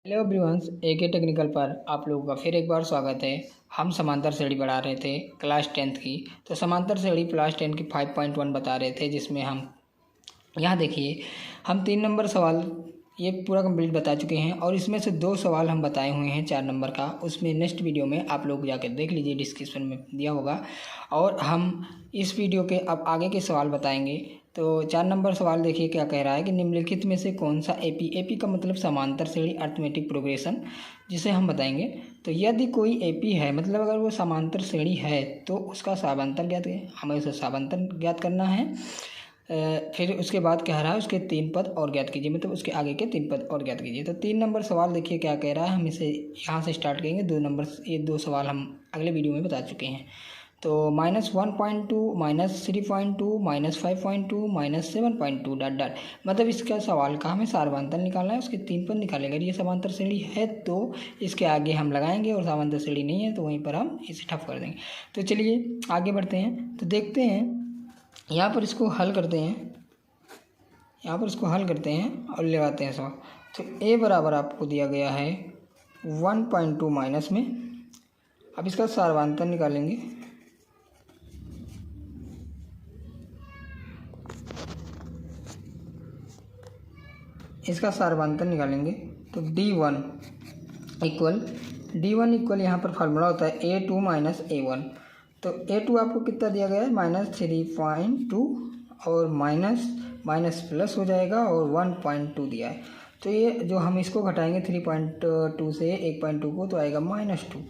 Hello everyone, एके technical पर आप लोगों का फिर एक बार स्वागत है। हम समांतर श्रेणी पढ़ा रहे थे क्लास 10th की। तो समांतर श्रेणी क्लास 10 की 5.1 बता रहे थे, जिसमें हम यहाँ देखिए हम 3 नंबर सवाल ये पूरा कंप्लीट बता चुके हैं और इसमें से 2 सवाल हम बताए हुए हैं 4 नंबर का। उसमें नेक्स्ट वीडियो में आप लोग जाकर देख लीजिए, डिस्क्रिप्शन में दिया होगा। और हम इस वीडियो के अब आगे के सवाल बताएंगे। तो 4 नंबर सवाल देखिए क्या कह रहा है कि निम्नलिखित में से कौन सा एपी का मतलब समांतर श्रेणी अर्थमेटिक प्रोग्रेशन, जिसे हम बताएंगे। तो यदि कोई एपी है, मतलब अगर वो समांतर श्रेणी है, तो उसका सामांतर ज्ञात हमें उसे सामांतर ज्ञात करना है। फिर उसके बाद कह रहा है उसके 3 पद और ज्ञात कीजिए, मतलब उसके आगे के 3 पद और ज्ञात कीजिए। तो 3 नंबर सवाल देखिए क्या कह रहा है। हम इसे यहाँ से स्टार्ट करेंगे। 2 नंबर ये 2 सवाल हम अगले वीडियो में बता चुके हैं। तो -1.2 -3.2 -5.2 -7.2 डॉट डॉट, मतलब इसका सवाल का हमें सामांतर निकालना है। उसके 3 पद निकालेंगे। अगर ये समांतर श्रेणी है तो इसके आगे हम लगाएंगे, और समांतर श्रेणी नहीं है तो वहीं पर हम इसे ठप कर देंगे। तो चलिए आगे बढ़ते हैं। तो देखते हैं, यहाँ पर इसको हल करते हैं, और लगाते हैं सवाल। तो a बराबर आपको दिया गया है 1.2 माइनस में। अब इसका सामांतर निकालेंगे। तो d1 इक्वल यहाँ पर फार्मूला होता है a2 माइनस a1। तो a2 आपको कितना दिया गया है -3.2, और माइनस प्लस हो जाएगा, और 1.2 दिया है। तो ये जो हम इसको घटाएंगे 3.2 से 1.2 को, तो आएगा -2।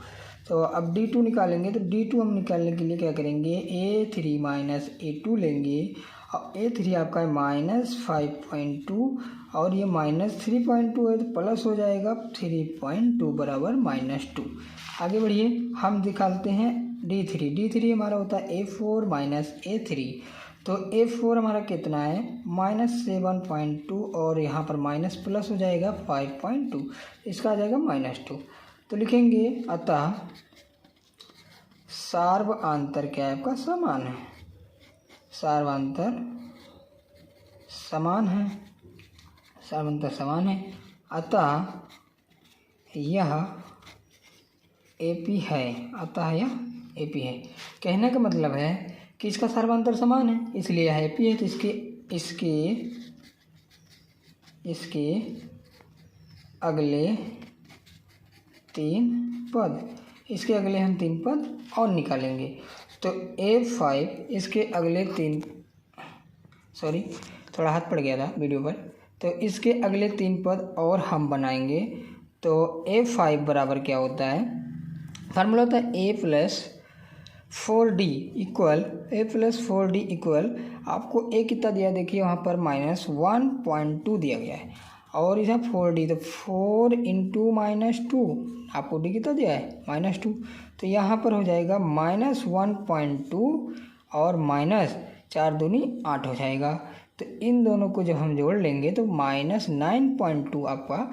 तो अब d2 निकालेंगे। तो d2 हम निकालने के लिए क्या करेंगे, a3 माइनस a2 लेंगे, और a3 आपका है -5.2, और ये -3.2 है तो प्लस हो जाएगा 3.2 बराबर -2। आगे बढ़िए, हम निकालते हैं d3 हमारा होता है a4 माइनस a3। तो a4 हमारा कितना है -7.2, और यहाँ पर माइनस प्लस हो जाएगा 5.2, इसका आ जाएगा -2। तो लिखेंगे अतः सार्वआंतर क्या है आपका समान है, सार्वआंतर समान है, अतः यह एपी है, कहने का मतलब है कि इसका सार्वआंतर समान है, इसलिए यह एपी है। तो इसके अगले 3 पद, इसके अगले हम 3 पद और निकालेंगे। तो a5 इसके अगले 3, सॉरी थोड़ा हाथ पड़ गया था वीडियो पर। तो इसके अगले 3 पद और हम बनाएंगे। तो a5 बराबर क्या होता है, फार्मूला होता है a प्लस 4d इक्वल आपको a कितना दिया, देखिए वहाँ पर -1.2 दिया गया है, और इधर 4d, तो 4 इंटू -2 आपको d कितना दिया है -2। तो यहाँ पर हो जाएगा -1.2 और -4 दूनी 8 हो जाएगा। तो इन दोनों को जब हम जोड़ लेंगे तो -9.2 आपका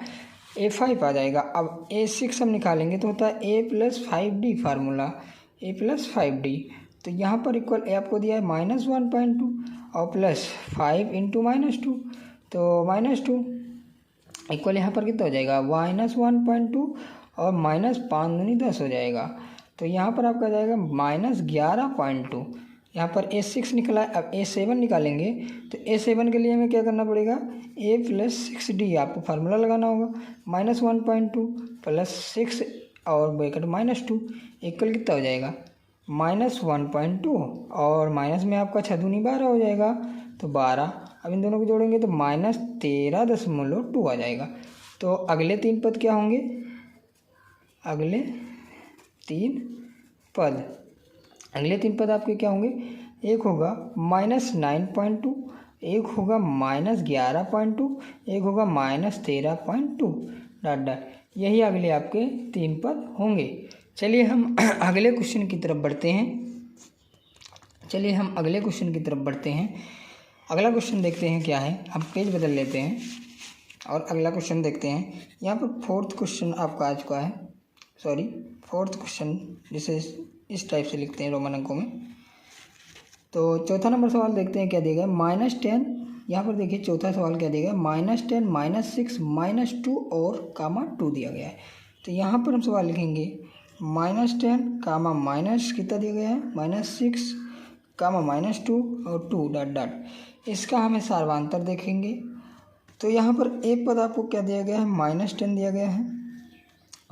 a5 आ जाएगा। अब a6 हम निकालेंगे तो होता है a plus 5d, formula a plus 5d। तो यहाँ पर इक्वल a आपको दिया है -1.2 और प्लस 5 इंटू -2, तो -2 इक्वल यहाँ पर कितना हो जाएगा -1.2 और -5 दूनी 10 हो जाएगा। तो यहाँ पर आपका जाएगा -11.2। यहाँ पर a6 निकला है। अब a7 निकालेंगे। तो a7 के लिए हमें क्या करना पड़ेगा, a प्लस 6d आपको फार्मूला लगाना होगा। -1.2 प्लस 6 और ब्रैकेट -2 इक्वल कितना हो जाएगा -1.2, और माइनस में आपका 6 दूनी 12 हो जाएगा, तो 12। अब इन दोनों को जोड़ेंगे तो -13.2 आ जाएगा। तो अगले 3 पद क्या होंगे, अगले 3 पद आपके क्या होंगे, एक होगा -9.2, एक होगा -11.2, एक होगा -13.2 डॉट डॉट। यही अगले आपके 3 पद होंगे। चलिए हम अगले क्वेश्चन की तरफ बढ़ते हैं। अगला क्वेश्चन देखते हैं क्या है। हम पेज बदल लेते हैं और अगला क्वेश्चन देखते हैं। यहाँ पर 4th क्वेश्चन आपका आ चुका है, 4th क्वेश्चन, जिसे इस टाइप से लिखते हैं रोमन अंकों में। तो 4था नंबर सवाल देखते हैं क्या दिया गया। -10 यहाँ पर देखिए चौथा सवाल क्या दिया गया, -10 -6 -2 और -2 दिया गया है। तो यहाँ पर हम सवाल लिखेंगे -10 कामा माइनस कितना दिया गया है, -6 कामा -2 और 2 डॉट डॉट। इसका हमें सार्वधातर देखेंगे। तो यहाँ पर एक पद आपको क्या दिया गया है, -10 दिया गया है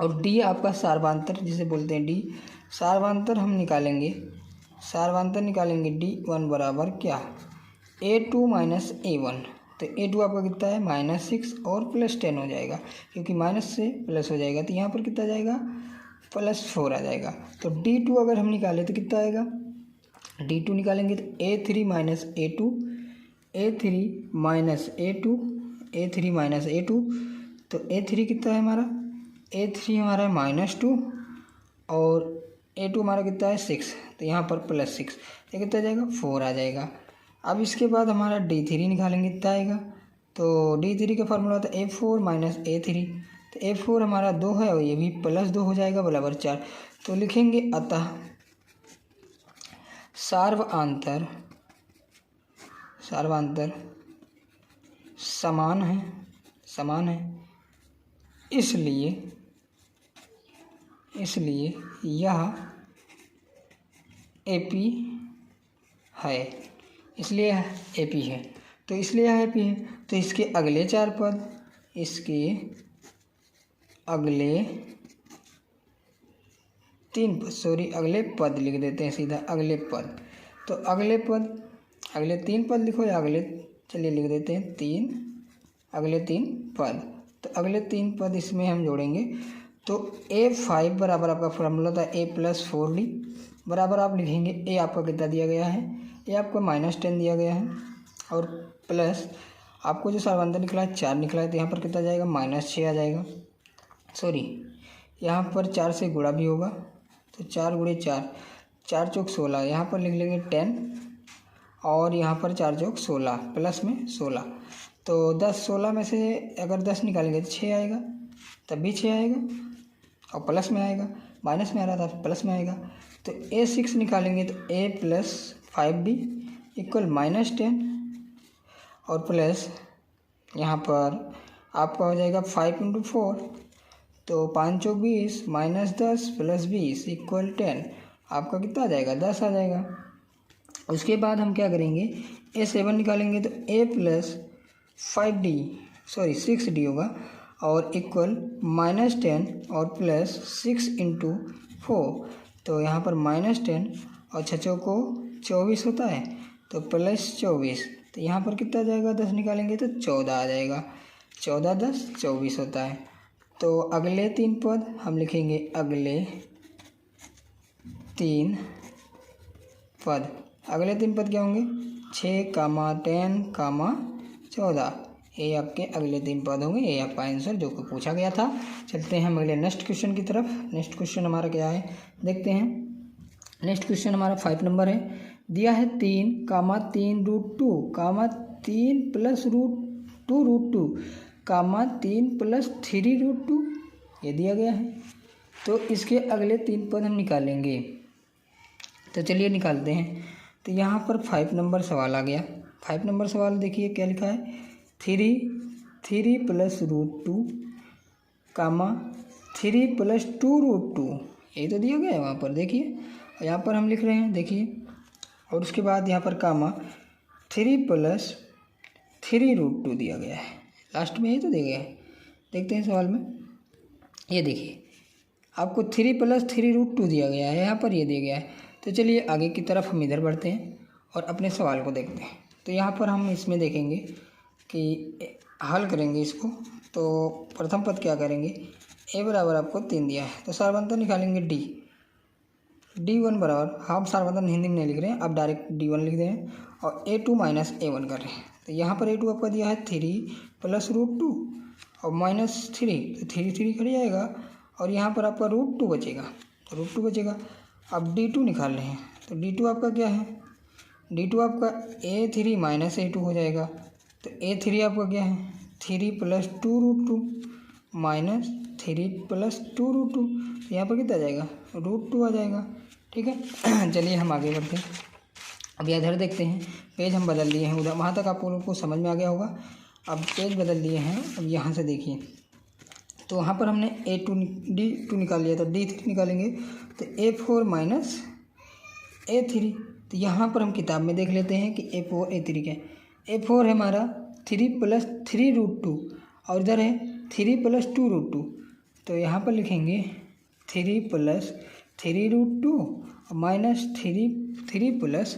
और डी आपका सार्वधातर जिसे बोलते हैं डी। सार्वधातर हम निकालेंगे, सार्वधातर निकालेंगे D1 बराबर क्या, A2 माइनस A1। तो A2 आपका कितना है, -6 और +10 हो जाएगा, क्योंकि माइनस से प्लस हो जाएगा तो यहाँ पर कितना जाएगा, +4 आ जाएगा। तो D2 अगर हम निकालें तो कितना आएगा, D2 निकालेंगे तो A3 minus A2, A3 minus A2, A3 minus A2। तो A3 कितना है हमारा, A3 हमारा -2 और A2 हमारा कितना है 6। तो यहाँ पर +6 तो कितना जाएगा, 4 आ जाएगा। अब इसके बाद हमारा D3 निकालेंगे, कितना आएगा। तो D3 का फार्मूला होता है A4 माइनस A3। तो A4 हमारा 2 है और ये भी +2 हो जाएगा बराबर 4। तो लिखेंगे अतः सार्वधातर समान है, इसलिए यह AP है, इसलिए AP है। तो इसलिए यह AP है, तो इसके अगले 4 पद, इसके अगले 3 पद, अगले पद लिख देते हैं सीधा, अगले पद। तो अगले 3 पद लिखो या अगले, चलिए लिख देते हैं 3, अगले 3 पद। तो अगले 3 पद इसमें हम जोड़ेंगे। तो A5 बराबर आपका फॉर्मूला था A + 4D बराबर आप लिखेंगे, A आपका कितना दिया गया है, A आपका -10 दिया गया है और प्लस आपको जो सार्वधातर निकला है 4 निकला है। तो यहाँ पर कितना जाएगा, -6 आ जाएगा। यहाँ पर 4 से गुणा भी होगा, तो 4 × 4, 4 चौक 16, यहाँ पर लिख लेंगे 10 और यहाँ पर 4 चौक 16 प्लस में 16। तो 10 16 में से अगर 10 निकालेंगे तो 6 आएगा, तब भी 6 आएगा और प्लस में आएगा, माइनस में आ रहा था प्लस में आएगा। तो A6 निकालेंगे तो A + 5D = -10 और प्लस यहाँ पर आपका हो जाएगा 5 × 4, तो 5 चौक 20 -10 + 20 = 10। आपका कितना आ जाएगा, 10 आ जाएगा। उसके बाद हम क्या करेंगे, A7 निकालेंगे तो A + 6D होगा और इक्वल -10 और प्लस 6 × 4। तो यहाँ पर -10 और 6 चौको 24 होता है, तो +24। तो यहाँ पर कितना आ जाएगा, 10 निकालेंगे तो 14 आ जाएगा, 14 10 24 होता है। तो अगले 3 पद हम लिखेंगे, अगले 3 पद क्या होंगे, 6, 10, 14। ये आपके अगले 3 पद होंगे। ये आपका आंसर जो को पूछा गया था। चलते हैं हम अगले नेक्स्ट क्वेश्चन की तरफ। नेक्स्ट क्वेश्चन हमारा क्या है, देखते हैं। नेक्स्ट क्वेश्चन हमारा 5 नंबर है। दिया है 3, 3 √ 2, 3 + √2, 3 + 3 √2 ये दिया गया है। तो इसके अगले 3 पद हम निकालेंगे। तो चलिए निकालते हैं। तो यहाँ पर 5 नंबर सवाल आ गया। 5 नंबर सवाल देखिए क्या लिखा है, 3 + √2, 3 + 2 √2 ये तो दिया गया है वहाँ पर, देखिए यहाँ पर हम लिख रहे हैं, देखिए। और उसके बाद यहाँ पर 3 + 3 √2 दिया गया है, लास्ट में ये तो दिया गया है। देखते हैं सवाल में, ये देखिए आपको 3 + 3 √2 दिया गया है, यहाँ पर ये दिया गया है। तो चलिए आगे की तरफ हम इधर बढ़ते हैं और अपने सवाल को देखते हैं। तो यहाँ पर हम इसमें देखेंगे कि हल करेंगे इसको। तो प्रथम पद क्या करेंगे, A बराबर आपको 3 दिया है, तो सार्वधातर निकालेंगे D1 बराबर, हम सार्वधातर हिंदी में नहीं लिख रहे हैं, अब डायरेक्ट D1 लिख रहे हैं और A2 - A1 कर रहे हैं। तो यहाँ पर A2 आपका दिया है 3 + √2 और -3, तो 3 कट जाएगा और यहाँ पर आपका √2 बचेगा। अब D2 निकाल रहे हैं। तो D2 आपका क्या है, D2 आपका A3 - A2 हो जाएगा। तो A3 आपका क्या है, 3 + 2 √2 -3 + 2 √2, तो यहाँ पर कितना आ जाएगा, √2 आ जाएगा। ठीक है, चलिए हम आगे बढ़ते हैं। अब इधर देखते हैं, पेज हम बदल लिए हैं, उधर वहाँ तक आप लोगों को समझ में आ गया होगा। अब पेज बदल लिए हैं, अब यहाँ से देखिए, तो वहाँ पर हमने A2 D2 निकाल लिया था, D3 निकालेंगे तो A4 माइनस A3। तो यहाँ पर हम किताब में देख लेते हैं कि A4 A3 क्या है। A4 है हमारा 3 + 3√2 और इधर है 3 + 2√2। तो यहाँ पर लिखेंगे 3 + 3√2 और माइनस 3 +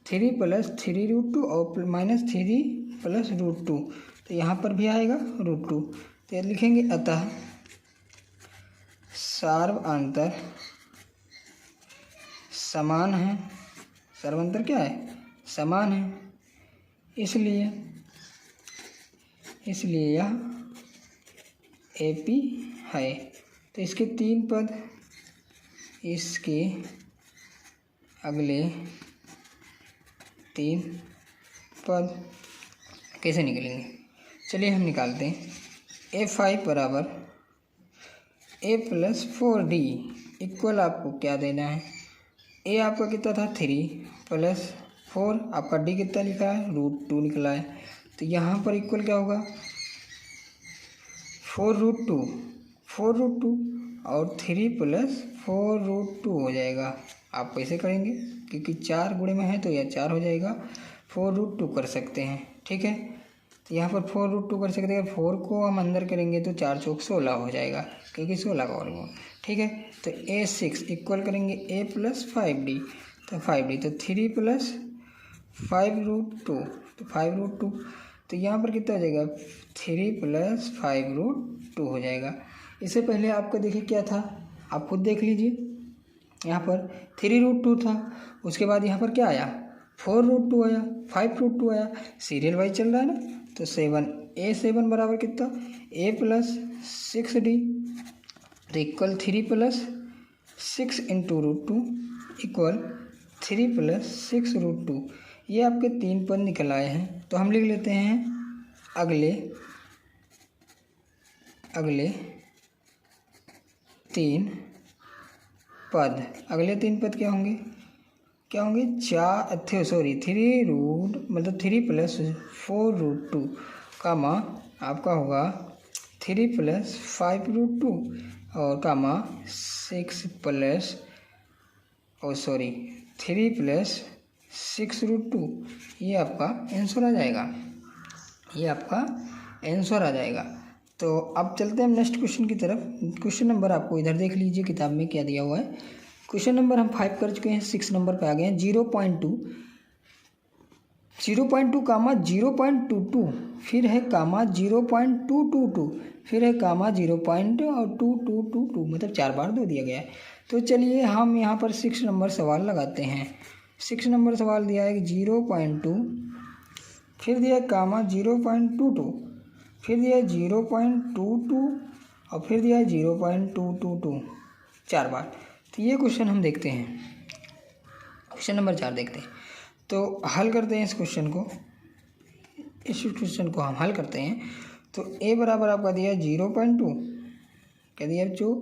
3√2 और माइनस 3 + √2। तो यहाँ पर भी आएगा √2। तो लिखेंगे अतः सर्वांतर समान है। सर्वांतर क्या है? समान है। इसलिए यह AP है। तो इसके 3 पद, इसके अगले 3 पद कैसे निकलेंगे? चलिए हम निकालते हैं। A5 बराबर A + 4D इक्वल आपको क्या देना है? A आपका कितना था? 3 + 4, आपका D कितना लिखा है? √2 निकला है। तो यहाँ पर इक्वल क्या होगा? 4√2 और 3 + 4√2 हो जाएगा। आप कैसे करेंगे? क्योंकि 4 गुणे में है तो यह 4 हो जाएगा। 4√2 कर सकते हैं, ठीक है। तो यहाँ पर 4√2 कर सकते हैं। 4 को हम अंदर करेंगे तो 4 चौक 16 हो जाएगा, क्योंकि 16 का वर्गमूल, ठीक है। तो A6 इक्वल करेंगे A + 5D, तो 5D, तो 3 + 5√2, तो 5√2। तो यहाँ पर कितना हो जाएगा? 3 + 5√2 हो जाएगा। इससे पहले आपका देखिए क्या था, आप खुद देख लीजिए। यहाँ पर 3√2 था, उसके बाद यहाँ पर क्या आया? 4√2 आया, 5√2 आया। सीरियल वाइज चल रहा है ना। तो 7 बराबर कितना? A + 6D, तो इक्वल 3 + 6 × √2 इक्वल 3 + 6√2। ये आपके 3 पद निकल आए हैं। तो हम लिख लेते हैं अगले 3 पद। अगले 3 पद क्या होंगे? 3 + 4√2 कामा आपका होगा 3 + 5√2 और कामा 3 + 6√2। ये आपका आंसर आ जाएगा। तो अब चलते हैं नेक्स्ट क्वेश्चन की तरफ। क्वेश्चन नंबर आपको इधर देख लीजिए किताब में क्या दिया हुआ है। क्वेश्चन नंबर हम 5 कर चुके हैं, 6 नंबर पे आ गए हैं। 0.2 कामा 0.22, फिर है कामा 0.222, फिर है कामा 0.222, मतलब 4 बार 2 दिया गया है। तो चलिए हम यहाँ पर 6 नंबर सवाल लगाते हैं। 6 नंबर सवाल दिया है कि 0.2, फिर दिया कामा 0.22, फिर दिया 0.22 और फिर दिया 0.222, 4 बार। तो ये क्वेश्चन हम देखते हैं। क्वेश्चन नंबर 4 देखते हैं। तो हल करते हैं इस क्वेश्चन को हम हल करते हैं। तो A बराबर आपका दिया 0.2, क्या दिया बच्चों?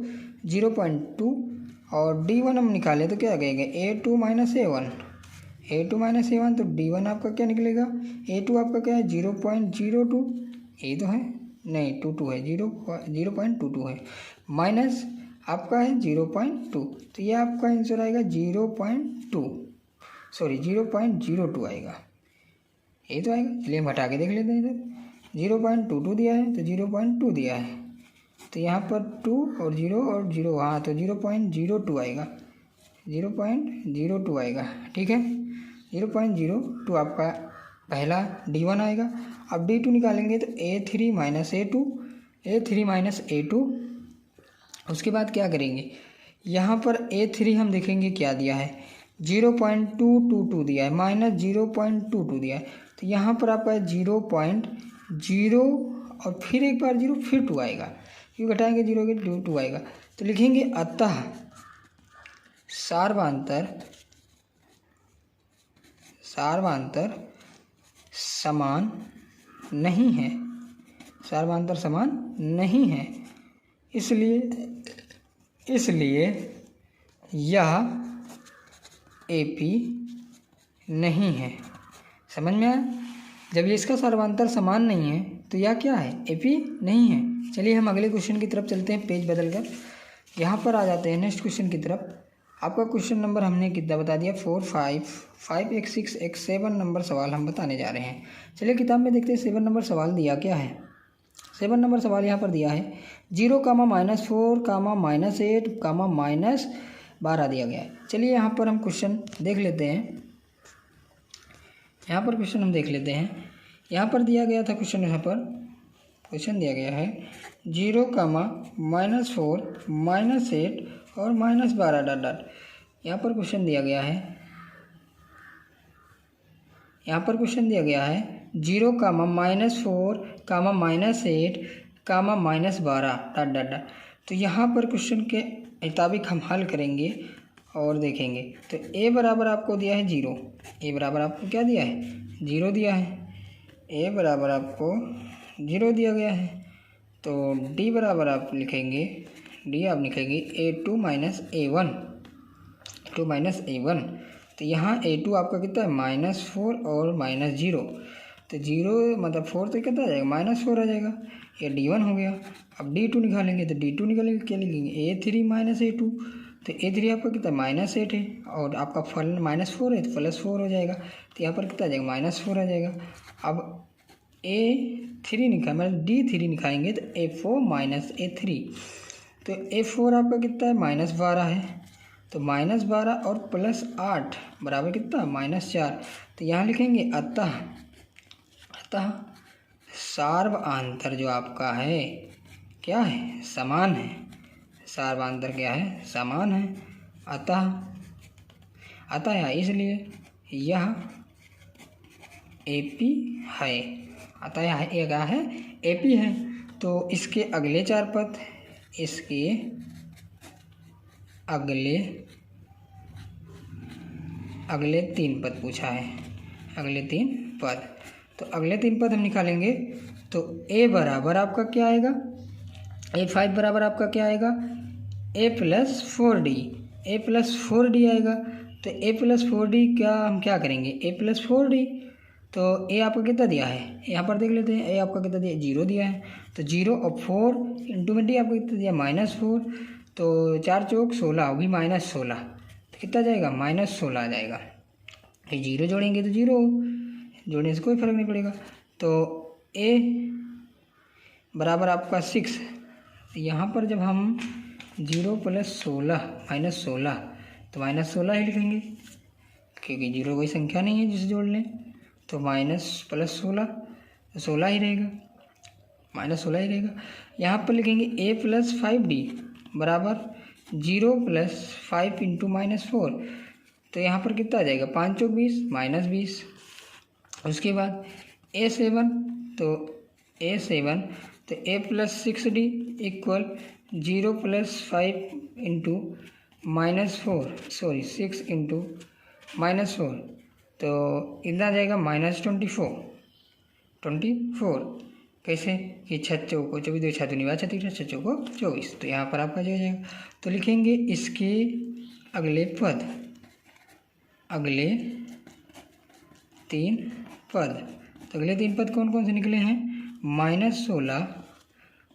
0.2 और D1 हम निकाले तो क्या आ जाएगा? A2 - A1, तो D1 आपका क्या निकलेगा? A2 आपका क्या है? 0.02, ये तो है नहीं, 22 है, 0.22 है, माइनस आपका है 0.2, तो ये आपका आंसर आएगा 0.02 आएगा, ये तो आएगा। चलिए हम हटा के देख लेते हैं। इधर 0.22 दिया है तो 0.2 दिया है, तो यहाँ पर 2 और 0 और 0, हाँ, तो 0.02 आएगा, 0.02 आएगा, ठीक है। 0.02 आपका पहला D1 आएगा। अब D2 निकालेंगे तो A3 - A2, उसके बाद क्या करेंगे? यहाँ पर A3 हम देखेंगे क्या दिया है? 0.222 दिया है, -0.22 दिया है, तो यहाँ पर आपका 0.0 और फिर एक बार 0 फिर 2 आएगा, क्यों घटाएंगे 0 के 2 आएगा। तो लिखेंगे अतः सार्वंतर समान नहीं है, इसलिए यह AP नहीं है। समझ में आया? जब ये इसका सर्वांतर समान नहीं है तो यह क्या है, एपी नहीं है। चलिए हम अगले क्वेश्चन की तरफ चलते हैं, पेज बदलकर यहाँ पर आ जाते हैं नेक्स्ट क्वेश्चन की तरफ। आपका क्वेश्चन नंबर हमने कितना बता दिया, 4, 5, एक 6, एक 7 नंबर सवाल हम बताने जा रहे हैं। चलिए किताब में देखते हैं 7 नंबर सवाल दिया क्या है। 7 नंबर सवाल यहाँ पर दिया है 0, -4, -8, -12 दिया गया है। चलिए यहाँ पर हम क्वेश्चन देख लेते हैं। यहाँ पर क्वेश्चन हम देख लेते हैं। यहाँ पर दिया गया था क्वेश्चन, यहाँ पर क्वेश्चन दिया गया है 0, -4, -8 और -12 डॉट डॉट। यहाँ पर क्वेश्चन दिया गया है, यहाँ पर क्वेश्चन दिया गया है 0, -4, -8, -12 डॉट डॉट डॉट। तो यहाँ पर क्वेश्चन के मुताबिक हम हल करेंगे और देखेंगे। तो ए बराबर आपको दिया है 0, ए बराबर आपको क्या दिया है, 0 दिया है। ए बराबर आपको 0 दिया गया है। तो डी बराबर आप लिखेंगे, डी आप लिखेंगे A2 - A1, 2 - A1। तो यहाँ A2 आपका कितना है, -4 और -0। तो 0 मतलब 4 तो कितना आ जाएगा, -4 आ जाएगा। ये D1 हो गया। अब D2 निकालेंगे तो D2 निकालेंगे, क्या लिखेंगे, A3 - A2। तो A3 आपका कितना -8 है और आपका फल -4 है तो +4 हो जाएगा। तो यहाँ पर कितना आ जाएगा, -4 आ जाएगा। अब A3 मतलब D3 निकालेंगे तो A4 - A3। तो A4 आपका कितना है, -12 है। तो -12 और +8 बराबर कितना, -4। तो यहाँ लिखेंगे अतः सार्वआंतर जो आपका है क्या है, समान है। सार्वआंतर क्या है, समान है। अतः इसलिए यह AP है। अतः यह क्या है, AP है। तो इसके अगले 4 पद, इसके अगले 3 पद पूछा है, अगले 3 पद। तो अगले 3 पद हम निकालेंगे। तो A बराबर आपका क्या आएगा, A5 बराबर आपका क्या आएगा, A+4D, A+4D आएगा। तो A+4D क्या हम क्या करेंगे, A+4D। तो A आपका कितना दिया है, यहाँ पर देख लेते हैं। A आपका कितना दिया है, 0 दिया है। तो 0 और 4 इंटू में D आपका कितना दिया, -4। तो 4 चौक 16 भी -16, तो कितना जाएगा, -16 आ जाएगा। फिर 0 जोड़ेंगे तो 0, जोड़ने से कोई फर्क नहीं पड़ेगा। तो A बराबर आपका 6। यहाँ पर जब हम 0 + 16 -16, तो -16 ही लिखेंगे क्योंकि 0 कोई संख्या नहीं है जिसे जोड़ लें। तो -+16 तो 16 ही रहेगा, -16 ही रहेगा। यहाँ पर लिखेंगे A+5D बराबर 0 + 5 इंटू -4। तो यहाँ पर कितना आ जाएगा, 5 चौक 20, -20। उसके बाद A7, तो A+6D इक्वल 0 + 5 इंटू -4, 6 इंटू -4। तो इतना आ जाएगा -24। कैसे कि 6 चौको 24, 2 6 दूनी 36, 6 चौको 24। तो यहाँ पर आपका जो हो जाएगा। तो लिखेंगे इसके अगले 3 पद। तो अगले 3 पद कौन कौन से निकले हैं, -16,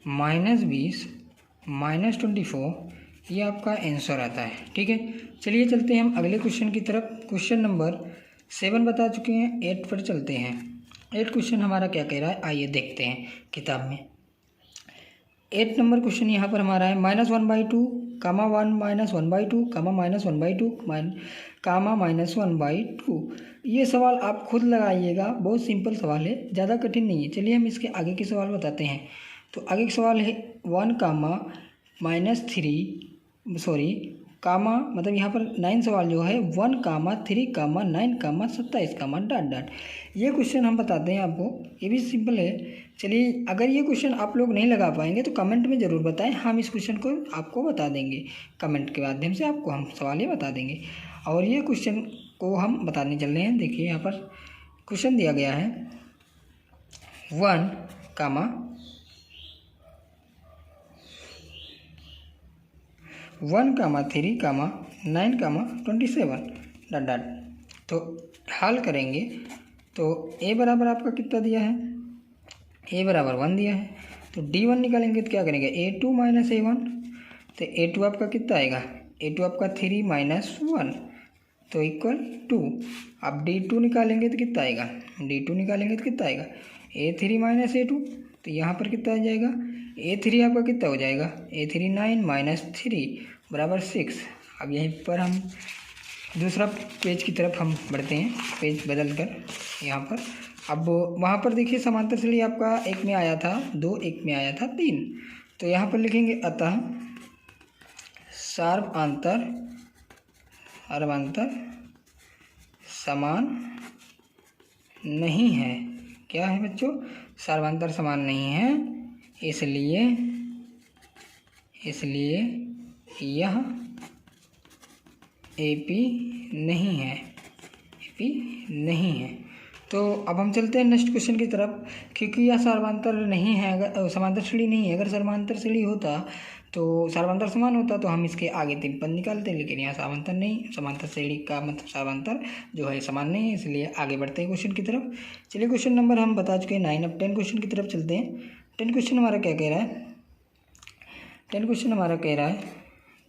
-20, -24। ये आपका आंसर आता है। ठीक है, चलिए चलते हैं हम अगले क्वेश्चन की तरफ। क्वेश्चन नंबर 7 बता चुके हैं, 8 पर चलते हैं। 8 क्वेश्चन हमारा क्या कह रहा है, आइए देखते हैं किताब में। 8 नंबर क्वेश्चन यहाँ पर हमारा है -1/2, -1 -1/2, -1/2। ये सवाल आप खुद लगाइएगा, बहुत सिंपल सवाल है, ज़्यादा कठिन नहीं है। चलिए हम इसके आगे के सवाल बताते हैं। तो आगे का सवाल है 1, -3 मतलब यहाँ पर 9 सवाल जो है 1, 3, 9, 27, डॉट डॉट। ये क्वेश्चन हम बताते हैं आपको, ये भी सिंपल है। चलिए अगर ये क्वेश्चन आप लोग नहीं लगा पाएंगे तो कमेंट में ज़रूर बताएं, हम इस क्वेश्चन को आपको बता देंगे। कमेंट के माध्यम से आपको हम सवाल ये बता देंगे। और ये क्वेश्चन को हम बताने चल रहे हैं। देखिए यहाँ पर क्वेश्चन दिया गया है 1, 3, 9, 27 डॉट डॉट। तो हल करेंगे तो a बराबर आपका कितना दिया है, a बराबर 1 दिया है, तो d1 निकालेंगे तो क्या करेंगे a2 माइनस a1, तो a2 आपका कितना आएगा, a2 आपका 3 माइनस 1 तो इक्वल 2। अब d2 निकालेंगे तो कितना आएगा, d2 निकालेंगे तो कितना आएगा a3 माइनस a2, तो यहाँ पर कितना आ जाएगा a3 आपका कितना हो जाएगा a3 9 माइनस 3 बराबर 6। अब यहीं पर हम दूसरा पेज की तरफ हम बढ़ते हैं, पेज बदल कर यहाँ पर। अब वहाँ पर देखिए समांतर श्रेणी आपका एक में आया था 2, एक में आया था 3, तो यहाँ पर लिखेंगे अतः सर्वांतर समान नहीं है। क्या है बच्चों, सर्वांतर समान नहीं है, इसलिए यह AP नहीं है। तो अब हम चलते हैं नेक्स्ट क्वेश्चन की तरफ। क्योंकि यह समांतर नहीं है, अगर समांतर श्रेणी नहीं है, अगर समांतर श्रेणी होता तो सर्वांतर समान होता तो हम इसके आगे 3 पद निकालते, लेकिन यहाँ समांतर नहीं, समांतर श्रेणी का मतलब सर्वांतर जो है समान नहीं है, इसलिए आगे बढ़ते हैं क्वेश्चन की तरफ। चलिए क्वेश्चन नंबर हम बता चुके हैं 9। अब 10 क्वेश्चन की तरफ चलते हैं। 10 क्वेश्चन हमारा क्या कह रहा है, 10 क्वेश्चन हमारा कह रहा है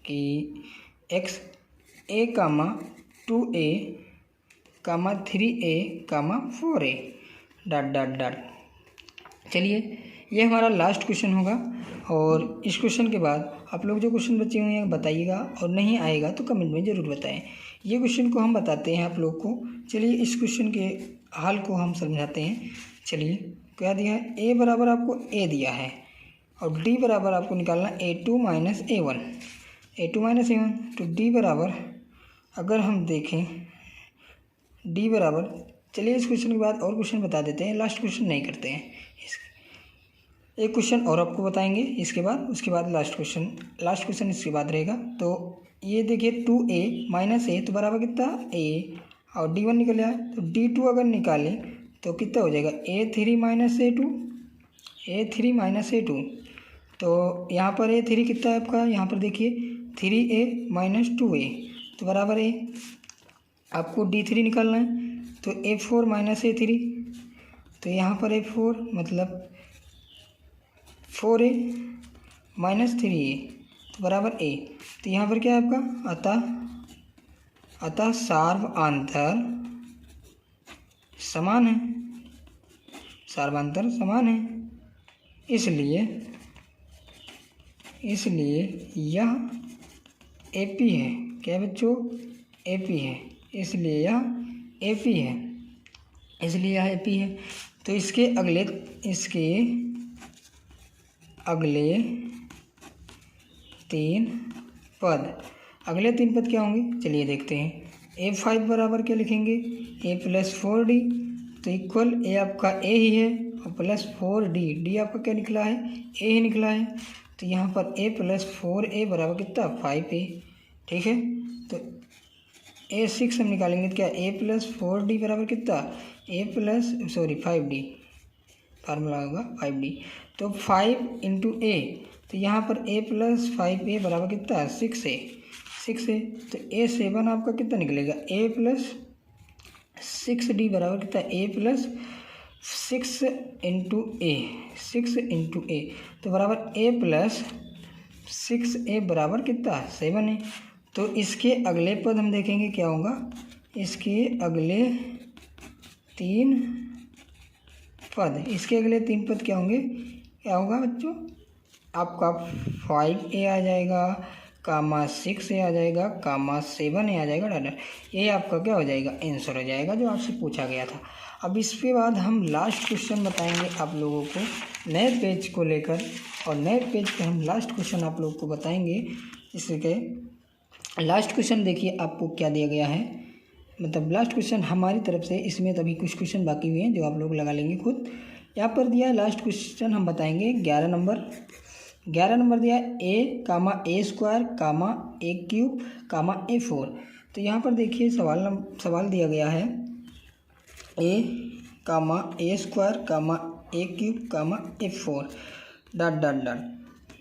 कि x a 2a 3a 4a ... चलिए ये हमारा लास्ट क्वेश्चन होगा, और इस क्वेश्चन के बाद आप लोग जो क्वेश्चन बचे हुए हैं बताइएगा, और नहीं आएगा तो कमेंट में ज़रूर बताएं। ये क्वेश्चन को हम बताते हैं आप लोग को। चलिए इस क्वेश्चन के हल को हम समझाते हैं। चलिए क्या दिया है, a बराबर आपको a दिया है और d बराबर आपको निकालना a2 माइनस a1, तो d बराबर अगर हम देखें d बराबर, चलिए इस क्वेश्चन के बाद और क्वेश्चन बता देते हैं, लास्ट क्वेश्चन नहीं करते हैं। एक क्वेश्चन और आपको बताएंगे इसके बाद, उसके बाद लास्ट क्वेश्चन इसके बाद रहेगा। तो ये देखिए 2a माइनस a तो बराबर कितना a, और d1 निकल आया, तो d2 अगर निकालें तो कितना हो जाएगा a3 माइनस a2, तो यहाँ पर a3 कितना है आपका, यहाँ पर देखिए 3a माइनस 2a तो बराबर a। आपको d3 निकालना है, तो a4 माइनस a3, तो यहाँ पर a4 मतलब 4a माइनस 3a तो बराबर a। तो यहाँ पर क्या है आपका अतः सर्वांतर समान है, इसलिए यह AP है। क्या बच्चों, AP है, इसलिए यह AP है। तो इसके अगले 3 पद क्या होंगे, चलिए देखते हैं। a5 बराबर क्या लिखेंगे a प्लस 4d, तो इक्वल a आपका a ही है और प्लस 4d, d आपका क्या निकला है a ही निकला है, तो यहाँ पर a प्लस 4a बराबर कितना 5a। ठीक है, तो a6 हम निकालेंगे तो क्या a प्लस 4d बराबर कितना a 5d, फार्मूला होगा 5d, तो 5 इंटू a, तो यहाँ पर a प्लस 5a बराबर कितना है 6a, तो a7 आपका कितना निकलेगा a प्लस 6d बराबर कितना a प्लस 6 इंटू a, तो बराबर a प्लस 6a बराबर कितना 7a। तो इसके अगले पद हम देखेंगे क्या होगा, इसके अगले 3 पद क्या होंगे, क्या होगा बच्चों, आपका 5a आ जाएगा, 6a आ जाएगा, 7a आ जाएगा, ये आपका क्या हो जाएगा आंसर हो जाएगा जो आपसे पूछा गया था। अब इसके बाद हम लास्ट क्वेश्चन बताएंगे आप लोगों को नए पेज को लेकर, और नए पेज पे हम लास्ट क्वेश्चन आप लोगों को बताएंगे। इसके लास्ट क्वेश्चन देखिए आपको क्या दिया गया है, मतलब लास्ट क्वेश्चन हमारी तरफ से, इसमें तभी कुछ क्वेश्चन बाकी हुए हैं जो आप लोग लगा लेंगे खुद। यहाँ पर दिया है लास्ट क्वेश्चन हम बताएंगे 11 नंबर दिया है a square a cube a4। तो यहाँ पर देखिए सवाल दिया गया है a square a cube a4 ...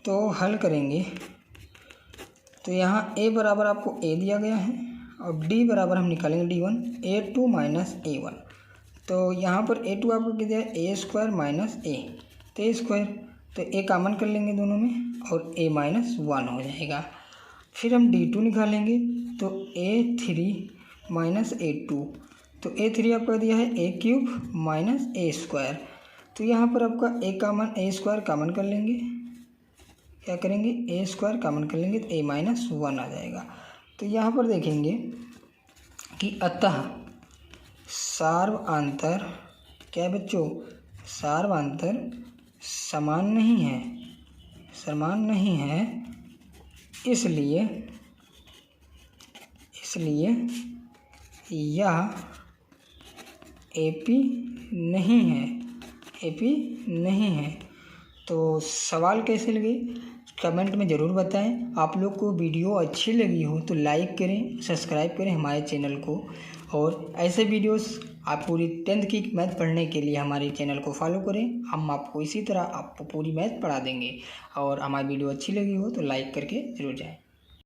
तो हल करेंगे तो यहाँ a बराबर आपको a दिया गया है और डी बराबर हम निकालेंगे D1 A2 माइनस A1। तो यहाँ पर A2 आपको क्या दिया है A स्क्वायर माइनस A, तो A स्क्वायर, तो A कॉमन कर लेंगे दोनों में और A माइनस 1 हो जाएगा। फिर हम D2 निकालेंगे तो A3 माइनस A2, तो A3 आपका दिया है A cube minus A square, तो यहाँ पर आपका A स्क्वायर कॉमन कर लेंगे, क्या करेंगे A स्क्वायर कॉमन कर लेंगे तो A माइनस 1 आ जाएगा। तो यहाँ पर देखेंगे कि अतः सार्वआंतर क्या है बच्चों, सार्वआंतर समान नहीं है, इसलिए यह AP नहीं है। तो सवाल कैसे लगे कमेंट में ज़रूर बताएं। आप लोग को वीडियो अच्छी लगी हो तो लाइक करें, सब्सक्राइब करें हमारे चैनल को, और ऐसे वीडियोस आप पूरी 10th की मैथ पढ़ने के लिए हमारे चैनल को फॉलो करें। हम आपको इसी तरह आपको पूरी मैथ पढ़ा देंगे। और हमारी वीडियो अच्छी लगी हो तो लाइक करके ज़रूर जाएं।